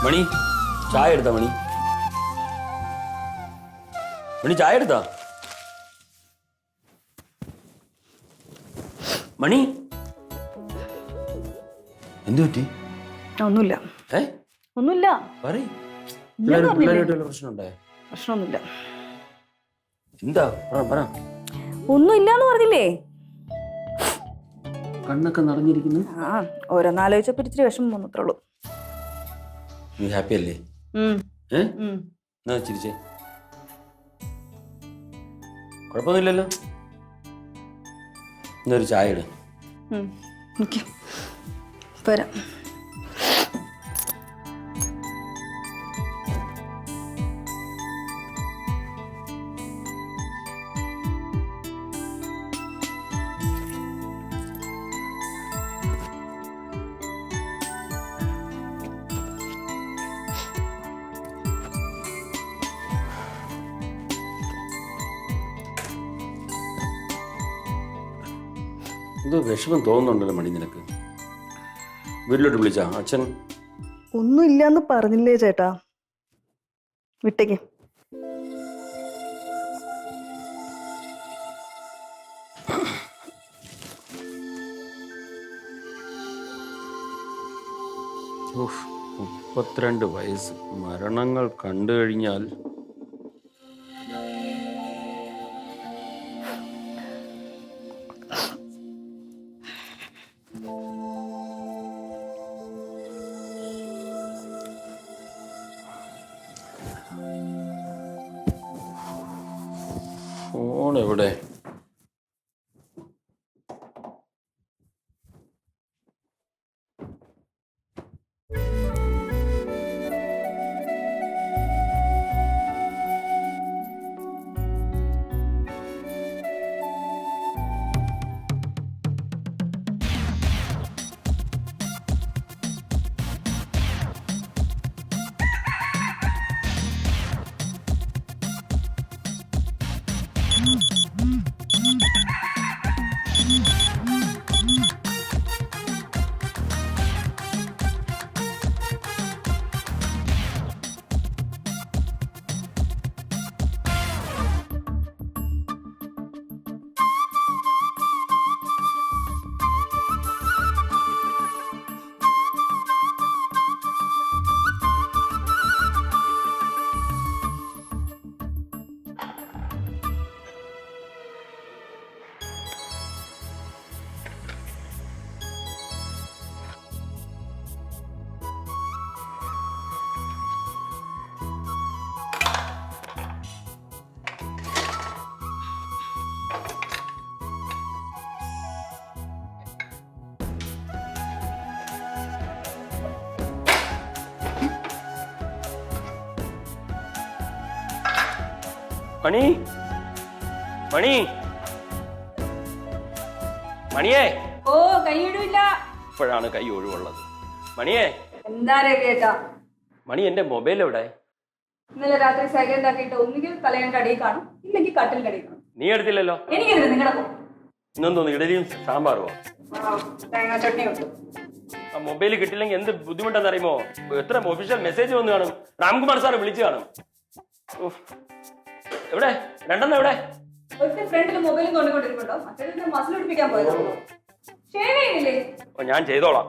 മണി ചായ എടുത്താ മണി മണി ചായ എടുത്താ മണി എന്തു പറ്റി ഒന്നുമില്ല ഒന്നുമില്ല പ്രശ്നമുണ്ടായ പ്രശ്നമൊന്നുമില്ല എന്താ പറ ഒന്നുമില്ലാന്ന് പറഞ്ഞില്ലേ കണ്ണൊക്കെ നിറഞ്ഞിരിക്കുന്നു ആ ഓരോന്നാലോചിച്ചപ്പോ ഇച്ചിരി വിഷമം വന്നത്രേ നീ ഹാപ്പി അല്ലേ എന്നാ ചിരിച്ചേ കുഴപ്പമൊന്നുമില്ലല്ലോ എന്നൊരു ചായ ഇട് വരാം എന്തോ വിഷമം തോന്നുന്നുണ്ടല്ലോ മണി നിനക്ക് വീട്ടിലോട്ട് വിളിച്ചാ അച്ഛൻ ഒന്നുമില്ലാന്ന് പറഞ്ഞില്ലേ ചേട്ടാ വിട്ടേക്ക് ഉഫ്, 32 വയസ്സ് മരണങ്ങൾ കണ്ടു കഴിഞ്ഞാൽ ഫോൺ എവിടെ മണി മണി മണിയേ ഓ കൈയിടില്ല ഇപ്പോഴാണ് കൈ ഒഴിവുള്ളത് മണിയേ എന്താ രവിയേട്ടാ മണി എന്റെ മൊബൈൽ എവിടെ ഇന്നലെ രാത്രി സൈലന്റ് ആക്കിയിട്ട് ഒന്നുകിൽ തലയന്റെ അടിയിൽ കാണും ഇല്ലെങ്കിൽ കട്ടിലിന്റെ അടിയിൽ കാണും നീ എടുത്തില്ലല്ലോ എനിക്കെന്ത് നിങ്ങളുടെ ഇന്നെന്തോന്നു ഇഡലിയും സാമ്പാറുമോ തേങ്ങാ ചട്നി ഉണ്ട് ആ മൊബൈൽ കിട്ടില്ലെങ്കിൽ എന്ത് ബുദ്ധിമുട്ടെന്ന് അറിയുമോ എത്ര ഒഫീഷ്യൽ മെസ്സേജ് വന്ന് കാണും രാംകുമാർ സാറ് വിളിച്ചു കാണും എവിടെ രണ്ടെണ്ണം എവിടെ ഒറ്റ ഫ്രണ്ടിൽ മൊബൈലും കൊണ്ടുകൊണ്ടിരിക്കട്ടോ മറ്റേ മസിൽ പിടിപ്പിക്കാൻ പോയതോ ശരിയില്ലേ ഞാൻ ചെയ്തോളാം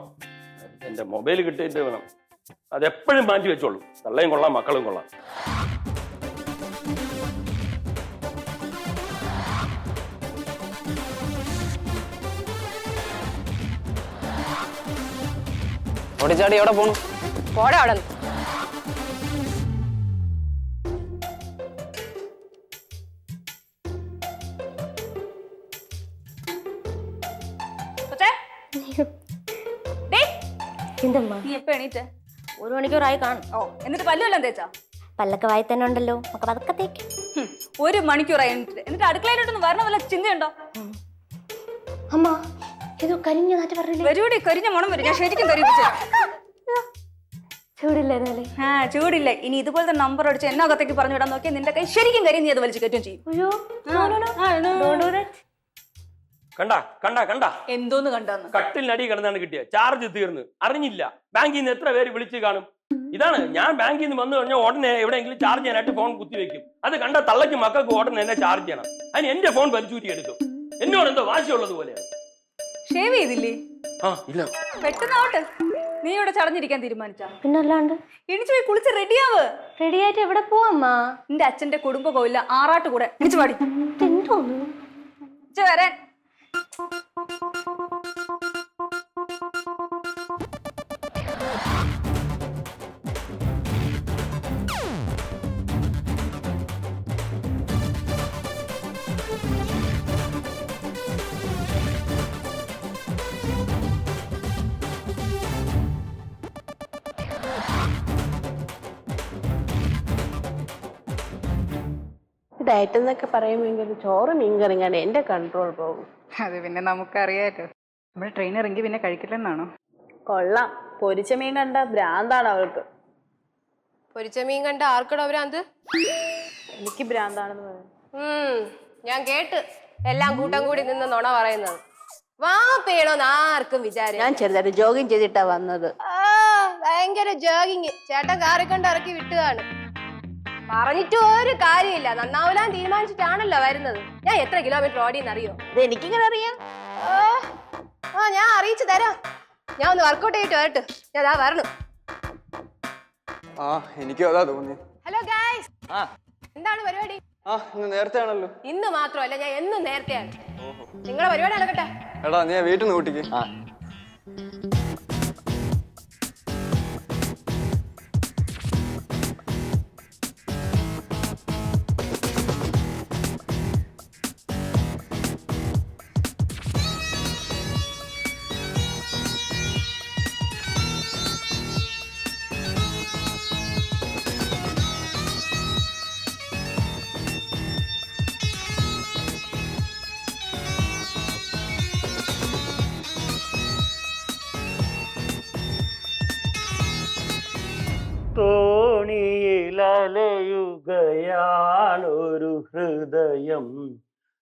എന്റെ മൊബൈൽ കിട്ടിയിട്ട് വേണം അതെപ്പോഴും മാറ്റി വെച്ചോളൂ തള്ളയും കൊള്ളാം മക്കളും കൊള്ളാം ഓടിച്ചാടി എവിടെ പോണു പോടാ അവിടെ നീ എപ്പോ എണീറ്റ് 1 മണിക്കൂറായി കാണും. ഓ എന്നിട്ട് പല്ലുവെല്ലാം തേച്ചാ പല്ലൊക്കെ വായി തന്നെ ഉണ്ടല്ലോ ഒക്കെ പതുക്കെ തേക്ക്. 1 മണിക്കൂറായി എണീറ്റ് എന്നിട്ട് അടുക്കളയിലോട്ടൊന്ന് വരണ വല്ല ചിന്തയുണ്ടോ അമ്മ ഇത് കരിഞ്ഞ നാറ്റ് പറഞ്ഞില്ലേ വരൂടി കരിഞ്ഞ മണം വരും ഞാൻ ശരിക്കും കരിപ്പിച്ചു ചൂടില്ലായിരുന്നല്ലേ ആ ചൂടില്ല ഇനി ഇതുപോലത്തെ നമ്പർ അടിച്ച് എന്നെ അകത്തേക്ക് പറഞ്ഞു വിടാൻ നോക്കിയാൽ നിന്റെ കൈ ശരിക്കും കരിയും നീ അത് വലിച്ചു കയറ്റും ചെയ്യും അയ്യോ കണ്ടാ കണ്ടാ കണ്ടാ എന്തോന്ന് കണ്ടെന്ന് കട്ടിലിനടി കിടന്നാണ് കിട്ടിയ ചാർജ് തീർന്ന് അറിഞ്ഞില്ല ബാങ്കിൽ നിന്ന് എത്ര പേര് വിളിച്ചു കാണും ഇതാണ് ഞാൻ ബാങ്കിൽ നിന്ന് വന്നു കഴിഞ്ഞാൽ ഉടനെ എവിടെയെങ്കിലും ചാർജ് ചെയ്യാനായിട്ട് ഫോൺ കുത്തി വെക്കും. അത് കണ്ട തള്ളക്ക് മക്കൾക്ക് ഉടനെ എന്നെ ചാർജ് ചെയ്യണം. അതിന് എന്റെ ഫോൺ വലിച്ചൂറ്റി എടുക്കും. എന്നോട് എന്തോ വാശിയുള്ളത് പോലെയാണ്. ഷേവ് ചെയ്തില്ലേ? ആ ഇല്ല. പെട്ടെന്നാവട്ടെ. നീ ഇവിടെ ചടഞ്ഞിരിക്കാൻ തീരുമാനിച്ചാ? പിന്നല്ലാണ്ട് എണിച്ചു പോയി കുളിച്ച് റെഡിയാവ്. റെഡിയായിട്ട് എവിടെ പോവാമ്മ? നിന്റെ അച്ഛന്റെ കുടുംബ കോവില്ല ആറാട്ട് കൂടെ എണിച്ചു പാടി എന്തോന്നു വരാൻ. ഡയറ്റ് എന്നൊക്കെ പറയുമെങ്കിൽ ചോറ് മീൻകറിങ്ങാണ് എന്റെ കൺട്രോൾ പോകും. അത് പിന്നെ നമുക്കറിയാലോ. നമ്മുടെ ട്രെയിനർ എങ്കിൽ പിന്നെ കഴിക്കില്ലെന്നാണോ? കൊള്ളാം, പൊരിച്ച മീൻ കണ്ട ഭ്രാന്താണ് അവൾക്ക്. പൊരിച്ച മീൻ കണ്ട ആർക്കടോ ഭ്രാന്ത്? എനിക്ക് ഭ്രാന്താണെന്ന് പറയുന്നത്. ഞാൻ കേട്ട് എല്ലാം കൂട്ടം കൂടി നിന്ന് നുണ പറയുന്നത്. വാ പേണോന്ന് ആർക്കും വിചാരം. ഞാൻ ചെറുതായിട്ട് ജോഗിങ് ചെയ്തിട്ടാ വന്നത്. ഭയങ്കര ജോഗിങ്. ചേട്ടൻ കാറിക്കൊണ്ട് ഇറക്കി വിട്ടതാണ്. പറഞ്ഞിട്ട് ഒരു കാര്യമില്ല. നന്നാവലാൻ തീരുമാനിച്ചിട്ടാണല്ലോ വരുന്നത്. ഞാൻ എത്ര കിലോമീറ്റർ ഓടിയെന്ന് അറിയോ? ഇത് എനിക്കിങ്ങനെ അറിയാം. ഞാൻ അറിയിച്ചു തരാം. ഞാൻ ഒന്ന് വർക്കൗട്ട് ചെയ്തിട്ട് വരട്ടെ. ഞാൻ അതാ വരണം. എനിക്കും അതാ തോന്നി. ഹലോ ഗായ്സ്, എന്താണ് പരിപാടി? ഇന്ന് നേരത്തെ ആണല്ലോ. ഇന്ന് മാത്രമല്ല, ഞാൻ എന്നും നേരത്തെയാണ്. നിങ്ങളുടെ പരിപാടി നടക്കട്ടെ. എടാ നീ വീട്ടിൽ നിന്ന് കൂട്ടിക്ക്. തോണിയിലലയുകയാണൊരു ഹൃദയം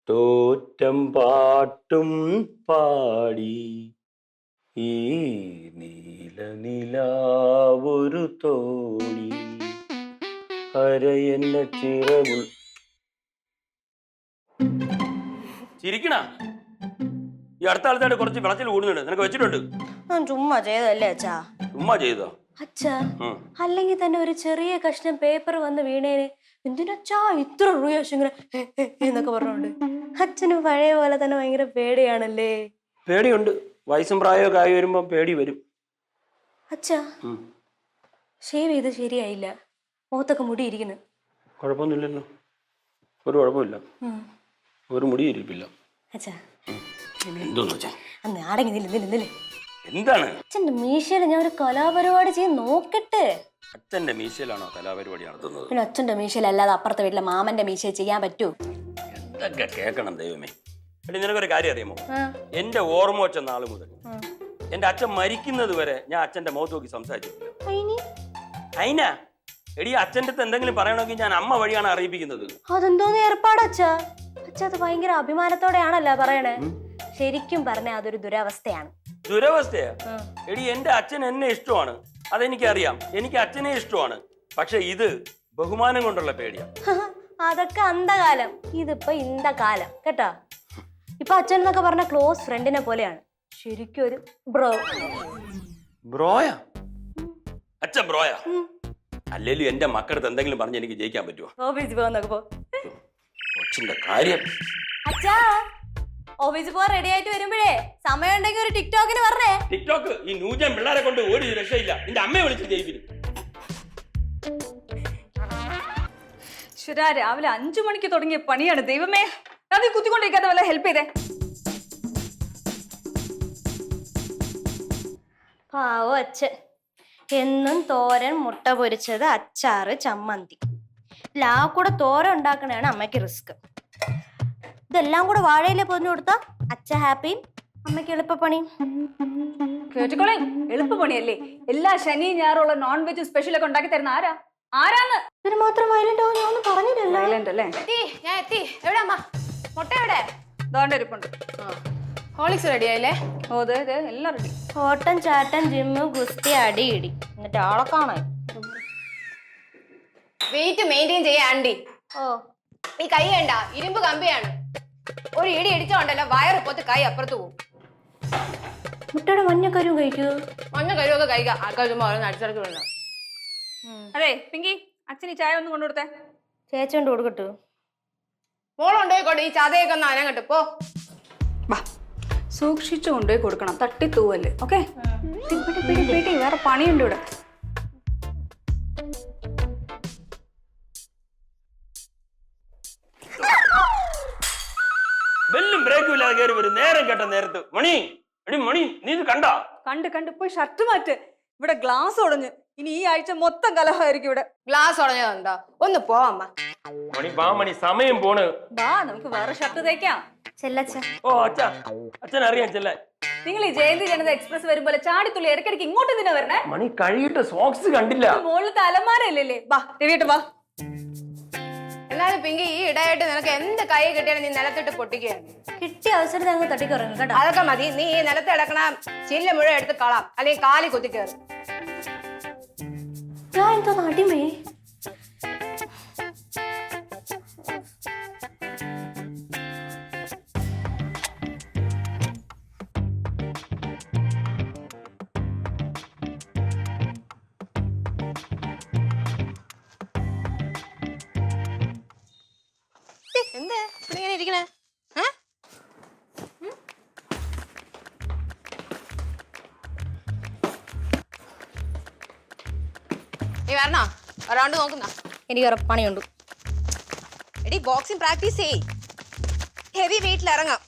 തോറ്റം പാട്ടും പാടി ഈ നീലനിലാവൊരു തോണി അരയെന്ന ചിറകുൾ. ചിരിക്കണ ഈ അടുത്ത കാലത്തായിട്ട് കുറച്ച് വിളച്ചിൽ കൂടുന്നുണ്ട്. നിനക്ക് വെച്ചിട്ടുണ്ട്? ചുമ്മാ ചെയ്തല്ലേ അച്ഛാ? ചുമ്മാ ചെയ്തോ അച്ഛാ? അല്ലെങ്കിൽ തന്നെ ഒരു ചെറിയ കഷ്ണം പേപ്പർ വന്ന് വീണേന് എന്തിനച്ഛാ ഇത്ര റൂയാശം ഇങ്ങനെ എന്നൊക്കെ പറഞ്ഞോണ്ട്? അച്ഛന് പഴയ പോലെ തന്നെ ഭയങ്കര പേടിയാണല്ലേ? പേടിയുണ്ട്. വയസ്സും പ്രായമൊക്കെ ആയി വരുമ്പോ പേടി വരും. അച്ഛാ, ഷേവ് ചെയ്ത് ശരിയായില്ല. മുഖത്തൊക്കെ മുടി ഇരിക്കുന്നു. കുഴപ്പമൊന്നുമില്ലല്ലോ. ഒരു കുഴപ്പമില്ല. ഒരു മുടി ഇരിപ്പില്ല. അച്ഛാ എന്തോന്ന് വെച്ചാ അന്ന് ആടെങ്കിൽ നിന്നില്ല. എന്താണ്? അച്ഛന്റെ മീശയില് ഞാൻ ഒരു കലാപരിപാടി ചെയ്ത് നോക്കട്ടെ. അച്ഛന്റെ മീശയിലാണോ കലാപരിപാടി നടത്തുന്നത്? പിന്നെ അച്ഛന്റെ മീശയിലല്ലാതെ അപ്പുറത്തെ വീട്ടിലെ മാമന്റെ മീശയിൽ ചെയ്യാൻ പറ്റൂ? എന്തൊക്കെ കേൾക്കണം ദൈവമേ. എടി നിനക്കൊരു കാര്യം അറിയാമോ? എന്റെ ഓർമ്മ വെച്ച നാള് മുതൽ എന്റെ അച്ഛൻ മരിക്കുന്നത് വരെ ഞാൻ അച്ഛന്റെ മുഖത്ത് നോക്കി സംസാരിച്ചിട്ടില്ല. അയിനാ എടി അച്ഛൻ്റെ അടുത്ത് എന്തെങ്കിലും പറയണമെങ്കിൽ ഞാൻ അമ്മ വഴിയാണ് അറിയിപ്പിക്കുന്നത്. അതെന്തോന്ന് ഏർപ്പാട് അച്ഛാ? അച്ഛാ അത് ഭയങ്കര അഭിമാനത്തോടെയാണല്ലോ പറയണേ. ശരിക്കും പറഞ്ഞ അതൊരു ദുരവസ്ഥയാണ്. ദുരവസ്ഥയാ? എടി എന്റെ അച്ഛൻ എന്നെ ഇഷ്ടമാണ്, അതെനിക്കറിയാം. എനിക്ക് അച്ഛനെ ഇഷ്ടമാണ്. പക്ഷെ ഇത് ബഹുമാനം കൊണ്ടുള്ള പേടിയാ. അതൊക്കെ അന്തകാലം, ഇതിപ്പോ ഇന്തകാലം കേട്ടോ. ഇപ്പൊ അച്ഛൻ എന്നൊക്കെ പറഞ്ഞ ക്ലോസ് ഫ്രണ്ടിനെ പോലെയാണ്. ശരിക്കും ഒരു ബ്രോ. ബ്രോയാ? അച്ഛൻ ബ്രോയാ? അല്ലേലും എന്റെ മക്കളുടെ എന്തെങ്കിലും പറഞ്ഞ് എനിക്ക് ജയിക്കാൻ പറ്റുമോ? ഓഫീസിൽ പോകാന്നൊക്കെ പോ. കൊച്ചിന്റെ കാര്യം. അച്ഛാ ഓഫീസിൽ പോകാൻ റെഡി ആയിട്ട് വരുമ്പോഴേ സമയം ഉണ്ടെങ്കിൽ ഒരു ടിക്ടോക്കിന് പറഞ്ഞേ. ടിക്ടോക്ക് ഈ ന്യൂജൻ പിള്ളേരെ കൊണ്ട് ഒരു രക്ഷയില്ല. എന്റെ അമ്മയെ വിളിച്ച് ജയിപ്പിക്കും. രാവിലെ 5 മണിക്ക് തുടങ്ങിയ പണിയാണ്. ദൈവമേ, അത് കുത്തിക്കൊണ്ടിരിക്കാതെ വല്ല ഹെൽപ്പ് ചെയ്തേ. പാവോ അച്ഛൻ. എന്നും തോരൻ, മുട്ട പൊരിച്ചത്, അച്ചാറ്, ചമ്മന്തി. ആ കൂടെ തോരൻ ഉണ്ടാക്കണതാണ് അമ്മയ്ക്ക് റിസ്ക്. ഇതെല്ലാം കൂടെ വാഴയിലെ പൊതിഞ്ഞു കൊടുത്താ അച്ഛൻ ഹാപ്പിയും അമ്മയ്ക്ക് എളുപ്പപ്പണി. കേട്ടിക്കോളെ, എളുപ്പപ്പണിയല്ലേ? എല്ലാ ശനിയും ഞായറുള്ള നോൺ വെജ് സ്പെഷ്യൽ ഒക്കെ ഉണ്ടാക്കി തരുന്ന ആരാന്ന്? ഇതിന് മാത്രം വയലന്റ് ആവും ഞാൻ ഒന്നും പറഞ്ഞില്ലല്ലോ. വയലന്റ് അല്ലേ? ഞാൻ എത്തി. എവിടെ അമ്മ? മുട്ട എവിടെ? ദോണ്ട ഇരിപ്പുണ്ട്. ഹോളിക്സ് റെഡി ആയില്ലേ? ഓ അതെ എല്ലാം റെഡി. ഓട്ടം, ചാട്ടം, ജിമ്മ്, ഗുസ്തി, അടി, ഇടി. എന്നിട്ട് ആളെ കാണാൻ. വെയിറ്റ് മെയിൻറ്റെയിൻ ചെയ്യാൻ ആൻറ്റി. ഓ ഈ കൈ കണ്ട ഇരുമ്പ് കമ്പിയാണ്. ഒരു ഇടി ഇടിച്ചോണ്ടല്ലോ വയറ് പൊത്ത് കൈ അപ്പുറത്ത് പോകും. മുട്ടയുടെ മഞ്ഞക്കരും കഴിക്കൂ. മഞ്ഞ കരുവൊക്കെ കഴിക്കാം. ആൾക്കാർ ചുമ്മാ ഓരോന്ന് അടിച്ചിറക്കി വിടണം. അതെ പിങ്കി, അച്ഛൻ ഈ ചായ ഒന്ന് കൊണ്ടുകൊടുത്തേ. ചേച്ചി കൊണ്ട് കൊടുക്കട്ടു. മോളുണ്ടോയിക്കോട്ടെ, ഈ ചതയൊക്കെ ഒന്ന് അനങ്ങട്ട് പോ. സൂക്ഷിച്ചു കൊണ്ടുപോയി കൊടുക്കണം, തട്ടി തൂവല്. ഓക്കെ, വേറെ പണിയുണ്ട് ഇവിടെ. ബെല്ലും ബ്രേക്കും ഇല്ലാതെ കയറി വരും നേരം കേട്ട നേരത്ത്. മണി എടി മണി, നീ ഇത് കണ്ടാ? കണ്ട് പോയി ഷർട്ട് മാറ്റ്. ഇവിടെ ഗ്ലാസ് ഉടഞ്ഞ് ഇനി ഈ ആഴ്ച മൊത്തം കലഹമായിരിക്കും ഇവിടെ. ഗ്ലാസ് ഉടഞ്ഞതുണ്ടോ? ഒന്ന് പോ അമ്മ. മണി വാ മണി, സമയം പോണ്. വാ നമുക്ക് വേറെ ഷർട്ട് തേക്കാം. ചെല്ലച്ച. ഓ അച്ഛാ, അച്ഛൻ അറിയാൻ ചെല്ല. നിങ്ങൾ ഈ ജയന്തി ജനത എക്സ്പ്രസ് വരുമ്പോൾ ചാടിത്തുള്ളി ഇടയ്ക്കിടയ്ക്ക് ഇങ്ങോട്ട് എന്തിനാ വരണേ? മണി കഴുകിയിട്ട് സോക്സ് കണ്ടില്ല. മുകളിലത്തെ അലമാരല്ലേ? വാ രവിയിട്ട് വാ. എന്നാലും പിങ്കി, ഈ ഇടയായിട്ട് നിനക്ക് എന്ത് കൈ കിട്ടിയാലും നീ നിലത്തിട്ട് പൊട്ടിക്കുകയാണ്. കിട്ടിയ അവസരത്തിൽ അങ്ങ് തട്ടിക്കറങ്ങും കേട്ടോ. അതൊക്കെ മതി. നീ ഈ നിലത്ത് കിടക്കണ ചില്ല് മുഴുവൻ എടുത്ത് കളാം, അല്ലെങ്കിൽ കാലി കുത്തി കയറും. ഞാൻ എന്തോ അടിമേ. എന്ത് ഇങ്ങനെ ഇരിക്കണേ? നീ വരണോ? ഒരാണ്ട് നോക്കുന്ന എനിക്ക് വേറെ പണിയുണ്ട്. എടി ബോക്സിംഗ് പ്രാക്ടീസ് ചെയ്. ഹെവി വെയിറ്റിൽ ഇറങ്ങാം.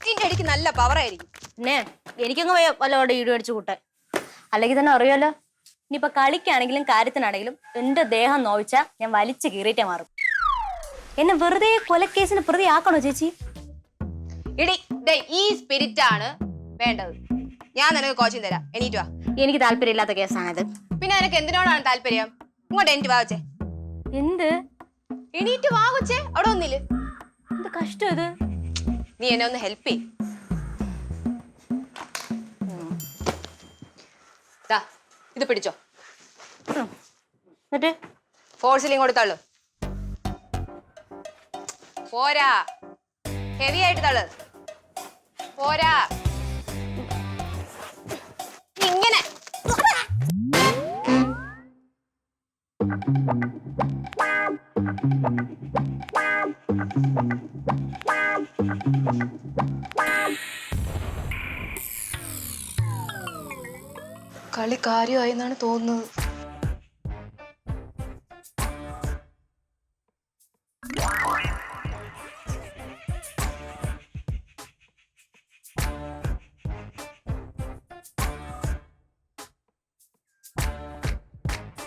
നിന്റെ അടിക്ക് നല്ല പവർ ആയിരിക്കും. പിന്നെ എനിക്കങ്ങ് വല്ലവിടെ ഈട് അടിച്ചു കൂട്ടാൻ. അല്ലെങ്കിൽ തന്നെ അറിയാലോ, ഇനിയിപ്പൊ കളിക്കാണെങ്കിലും കാര്യത്തിനാണെങ്കിലും എന്റെ ദേഹം നോവിച്ചാ ഞാൻ വലിച്ചു കീറിയിട്ടേ മാറും. എന്നെ വെറുതെ കൊലക്കേസിന് പ്രതി ആക്കണോ ചേച്ചി? എടി ഈ സ്പിരിറ്റ് ആണ് വേണ്ടത്. ഞാൻ നിനക്ക് കോച്ചിങ് തരാം. എണീറ്റ് വാ. എനിക്ക് താല്പര്യമില്ലാത്ത കേസാണിത്. പിന്നെ നിനക്ക് എന്തിനോടാണ് താല്പര്യം? ഇങ്ങോട്ട് എണീറ്റ് വാ കൊച്ചേ. എന്ത് എണീറ്റ് വാ കൊച്ചേ. അവിടെ ഒന്നില്ല. എന്ത് കഷ്ടം ഇത്. നീ എന്നെ ഒന്ന് ഹെൽപ്പ് ചെയ്. ഇത് പിടിച്ചോ. എന്നിട്ട് ഫോഴ്സിൽ ഇങ്ങോട്ട് തള്ളു. പോരാ, ഹെവി ആയിട്ട് തള്ളു. പോരാ, ഇങ്ങനെ. കളി കാര്യമായി എന്നാണ് തോന്നുന്നത്.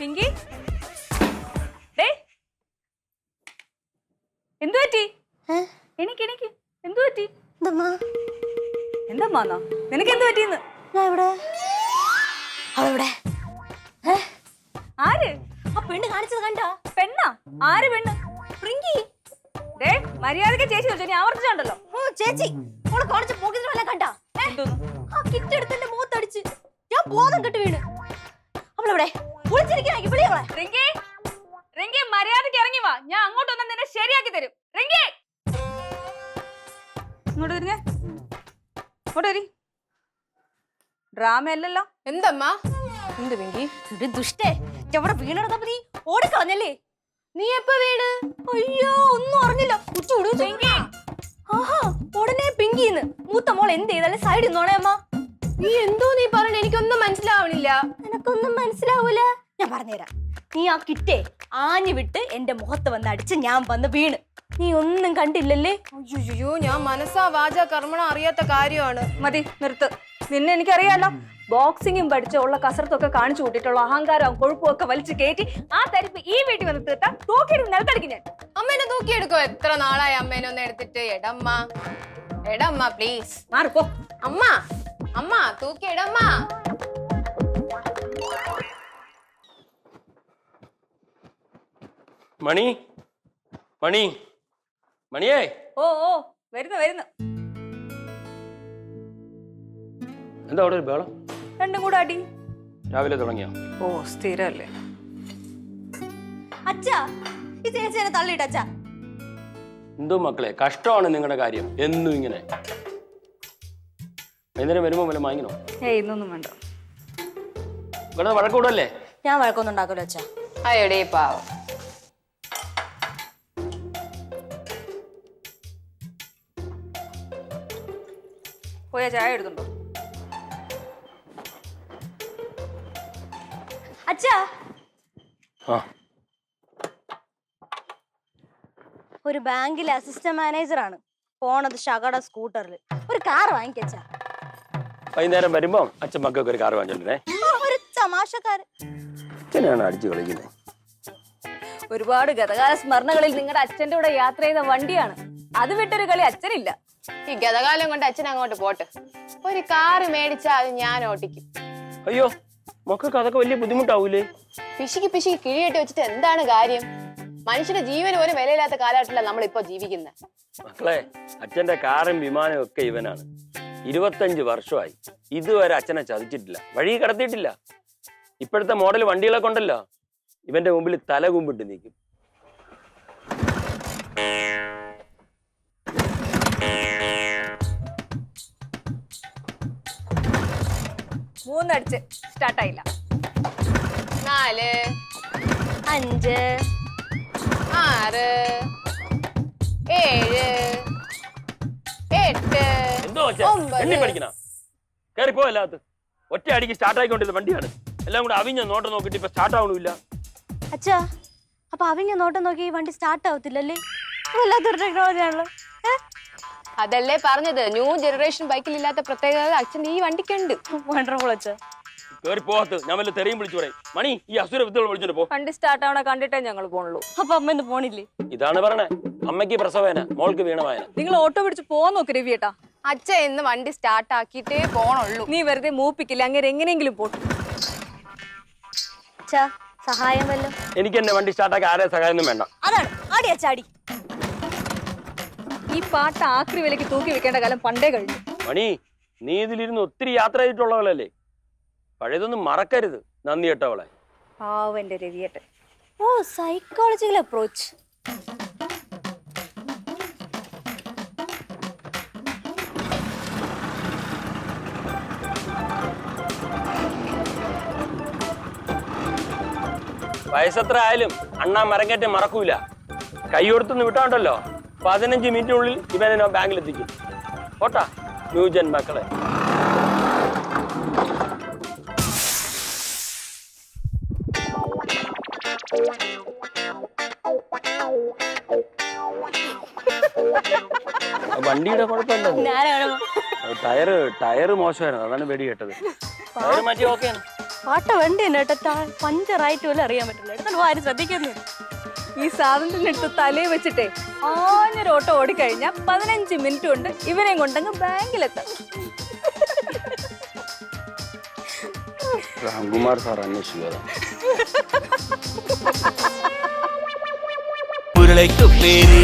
പിങ്കി, എന്തു പറ്റി? എനിക്ക് എന്തു പറ്റി? എന്താ നിനക്ക് എന്ത് പറ്റിയെന്ന്? ആര്? ആ പെണ്ണ് കാണിച്ചത് കണ്ടോ? പെണ്ണാ? ആര് പെണ്ണ്? പ്രിങ്കി. മര്യാദക്ക് ചേച്ചി വെച്ചു, ആവർത്തിച്ചുണ്ടല്ലോ. ചേച്ചി കാണിച്ച പോക്കറ്റിൽ വല്ല കണ്ടാ? ആ കിറ്റ് എടുത്ത് എന്റെ മുഖത്തടിച്ച് ഞാൻ ബോധം കെട്ട് വീണ്. അവളെവിടെ? വിളിച്ചിരിക്കണേ വിളിയോളെ. റിങ്കി മര്യാദക്ക് ഇറങ്ങി വാ. ഞാൻ അങ്ങോട്ട് വന്നാൽ നിന്നെ ശരിയാക്കി തരും. റിങ്കി ഇങ്ങോട്ട് വരുന്നേ. ഇങ്ങോട്ട് വരി. ഡ്രാമ അല്ലല്ലോ. എന്തമ്മ? എന്ത് പിങ്കി? ദുഷ്ടേ, എവിടെ വീണെടുത്തപ്പോ നീ ഓടിക്കളഞ്ഞല്ലേ? നീ എപ്പ വീണ്? അയ്യോ, ഒന്നും അറിഞ്ഞില്ല. ആഹാ, ഉടനെ പിങ്കിന്ന്. മൂത്ത മോൾ എന്ത് ചെയ്താലും സൈഡിൽ നോണേ അമ്മ. നീ എന്തോ നീ പറഞ്ഞ എനിക്കൊന്നും മനസ്സിലാവണില്ല. എനക്കൊന്നും മനസ്സിലാവൂല. ഞാൻ പറഞ്ഞുതരാം. നീ ആ കിറ്റേ ആഞ്ഞു വിട്ട് എന്റെ മുഖത്ത് വന്ന് അടിച്ച് ഞാൻ വന്ന് വീണ്. നീ ഒന്നും കണ്ടില്ലല്ലേ? അയ്യോ, ഞാൻ മനസ്സാ വാച കർമ്മണ അറിയാത്ത കാര്യമാണ്. മതി, നിർത്ത്. നിന്നെ എനിക്കറിയാലോ. ബോക്സിംഗും പഠിച്ച ഉള്ള കസരത്തൊക്കെ കാണിച്ചു കൂട്ടിയിട്ടുള്ള അഹങ്കാരവും കൊഴുപ്പും ഒക്കെ വലിച്ചു കയറ്റി ആ തരിപ്പ് ഈ വീട്ടിൽ വന്ന് തീർത്താൻ തൂക്കിയെടുത്ത് നിലത്തടിക്കും ഞാൻ. അമ്മേനെ തൂക്കിയെടുക്കോ? എത്ര നാളായി അമ്മേനെ ഒന്ന് എടുത്തിട്ട്. എടമ്മ പ്ലീസ് മാറിപ്പോ. അമ്മ തൂക്കിയെടമ്മ. മണിയേ. ഓ വരുന്നു. എന്താ അവിടെ ഒരു ബഹളം? രണ്ടും കൂടെ അടി. രാവിലെ തുടങ്ങിയോ? ഓ സ്ഥിരല്ലേ. അച്ഛാ ഈ ചേച്ചിനെ തള്ളിയിട്ട് അച്ഛാ. എന്തോ മക്കളെ, കഷ്ടമാണ് നിങ്ങളുടെ കാര്യം. എന്നും ഇങ്ങനെ വൈകുന്നേരം വരുമ്പോ വല്ല വാങ്ങിക്കണോ? ഇന്നൊന്നും വേണ്ട. ഇവിടെ വഴക്കൂടല്ലേ? ഞാൻ വഴക്കൊന്നും ഉണ്ടാക്കല്ലോ അച്ഛാ. അയ്യോടേ പാവം. പോയാ ചായ എടുത്തുണ്ടോ? അച്ഛാ ആ ഒരു ബാങ്കിലെ അസിസ്റ്റന്റ് മാനേജർ ആണ് പോണത് ശകട സ്കൂട്ടറിൽ. ഒരു കാർ വാങ്ങിക്കച്ചാ. വൈകുന്നേരം വരുമ്പോ അച്ഛൻ മക്കൾക്ക് ഒരു കാർ വാങ്ങിച്ചോണ്ടേ. ഒരു തമാശക്കാരൻ. അച്ഛനെയാണ് അടിച്ചു കളിക്കുന്നത്. ഒരുപാട് ഗതകാല സ്മരണകളിൽ നിങ്ങളുടെ അച്ഛന്റെ കൂടെ യാത്ര ചെയ്ത വണ്ടിയാണ്. അത് വിട്ടൊരു കളി അച്ഛനില്ല. ഈ ഗതകാലം കൊണ്ട് അച്ഛൻ അങ്ങോട്ട് പോട്ട്. ഒരു കാറ് മേടിച്ചാ അത് ഞാൻ ഓട്ടിക്കും. അയ്യോ, മക്കൾക്ക് അതൊക്കെ വലിയ ബുദ്ധിമുട്ടാവൂലേ? പിശുക്ക് പിശുക്ക് കിഴിയിട്ട് വെച്ചിട്ട് എന്താണ് കാര്യം? മനുഷ്യന്റെ ജീവന് പോലും വിലയില്ലാത്ത കാലഘട്ടത്തിലാണ് നമ്മളിപ്പോ ജീവിക്കുന്നത്. മക്കളെ, അച്ഛന്റെ കാറും വിമാനവും ഒക്കെ ഇവനാണ്. 25 വർഷമായി ഇതുവരെ അച്ഛനെ ചതിച്ചിട്ടില്ല, വഴി കടത്തിയിട്ടില്ല. ഇപ്പോഴത്തെ മോഡൽ വണ്ടികളെ കൊണ്ടല്ലോ ഇവന്റെ മുമ്പിൽ തല കുമ്പിട്ട് നിൽക്കും. മൂന്നടിച്ച് സ്റ്റാർട്ടായില്ല. 4 5 6 7 8 എന്തോ എണ്ണി പഠിക്കണ കയറി പോവല്ലാത്ത ഒറ്റ അടിക്ക് സ്റ്റാർട്ട് ആയിക്കൊണ്ടിരുന്ന വണ്ടിയാണ്. എല്ലാം കൂടെ അവിഞ്ഞ നോട്ടം നോക്കിട്ട് ഇപ്പൊ സ്റ്റാർട്ട് ആവണില്ല. അച്ഛാ അപ്പൊ അവിഞ്ഞ നോട്ടം നോക്കി ഈ വണ്ടി സ്റ്റാർട്ട് ആവത്തില്ലല്ലേ? വല്ലാത്തൊരു ടെക്നോളജി ആണല്ലോ. അതല്ലേ പറഞ്ഞത്, ന്യൂ ജനറേഷൻ ബൈക്കിൽ ഇല്ലാത്ത പ്രത്യേകത അച്ഛൻ്റെ ഈ വണ്ടിക്കുണ്ട്. വണ്ടർഫുൾ അച്ഛാ. കയറി പോകത്ത്, ഞാൻ വല്ല തെറിയും വിളിച്ചു പറയും. മണി, ഈ അസുര വിദ്യകൾ വിളിച്ചോണ്ട് പോ. വണ്ടി സ്റ്റാർട്ട് ആവണ കണ്ടിട്ടേ ഞങ്ങൾ പോണുള്ളൂ. അപ്പൊ അമ്മ ഇന്ന് പോണില്ലേ? ഇതാണ് പറഞ്ഞേ, അമ്മയ്ക്ക് പ്രസവേന, മോൾക്ക് വീണവായന. നിങ്ങൾ ഓട്ടോ പിടിച്ച് പോകാൻ നോക്ക് രവിയേട്ടാ. അച്ഛൻ ഇന്ന് വണ്ടി സ്റ്റാർട്ട് ആക്കിയിട്ടേ പോണുള്ളൂ. നീ വെറുതെ മൂപ്പിക്കില്ല, അങ്ങനെ എങ്ങനെയെങ്കിലും പോട്ടു. അച്ഛാ സഹായം വല്ലോ? എനിക്ക് എന്നെ വണ്ടി സ്റ്റാർട്ടാക്കി ആരെ സഹായമൊന്നും വേണ്ട. അതാണ് ആടി അച്ഛാ അടി. ഈ പാട്ട് ആക്രി വിലക്ക് തൂക്കി വെക്കേണ്ട കാലം പണ്ടേ കഴിഞ്ഞു. മണി, നീ ഇതിലിരുന്ന് ഒത്തിരി യാത്ര ചെയ്തിട്ടുള്ളവളല്ലേ, പഴയതൊന്നും മറക്കരുത്. നന്ദി കേട്ടവളെ. പാവന്റെ രവിയേട്ടൻ. ഓ സൈക്കോളജിക്കൽ അപ്രോച്ച്. വയസ്സെത്ര ആയാലും അണ്ണാ മരങ്ങേറ്റം മറക്കൂല. കൈ കൊടുത്തൊന്ന് വിട്ടാണ്ടല്ലോ 15 മിനിറ്റിനുള്ളിൽ ഇവനെ ബാങ്കിലെത്തിക്കും. ഓട്ടാ ന്യൂജൻ മക്കളെ. വണ്ടിയുടെ കുഴപ്പമില്ല, ടയറ് മോശമായിരുന്നു, അതാണ് വെടി കേട്ടത്. ടയറ് മാറ്റി ഓക്കെയാണ്. പാട്ട വണ്ടി തന്നെ കേട്ടോ, പഞ്ചറായിട്ട് പോലും അറിയാൻ പറ്റില്ല. എടുത്തോണ്ട് ആരും ശ്രദ്ധിക്കുന്നു. ഈ സാധനത്തിനെടുത്ത് തലയിൽ വെച്ചിട്ടേ ആഞ്ഞൊരു ഓട്ടോ ഓടിക്കഴിഞ്ഞാൽ 15 മിനിറ്റ് കൊണ്ട് ഇവരെയും കൊണ്ടങ്ങ് ബാങ്കിലെത്താം. രാംകുമാർ സാർ അന്വേഷിക്കുക. ഉരുളയ്ക്കു പേര്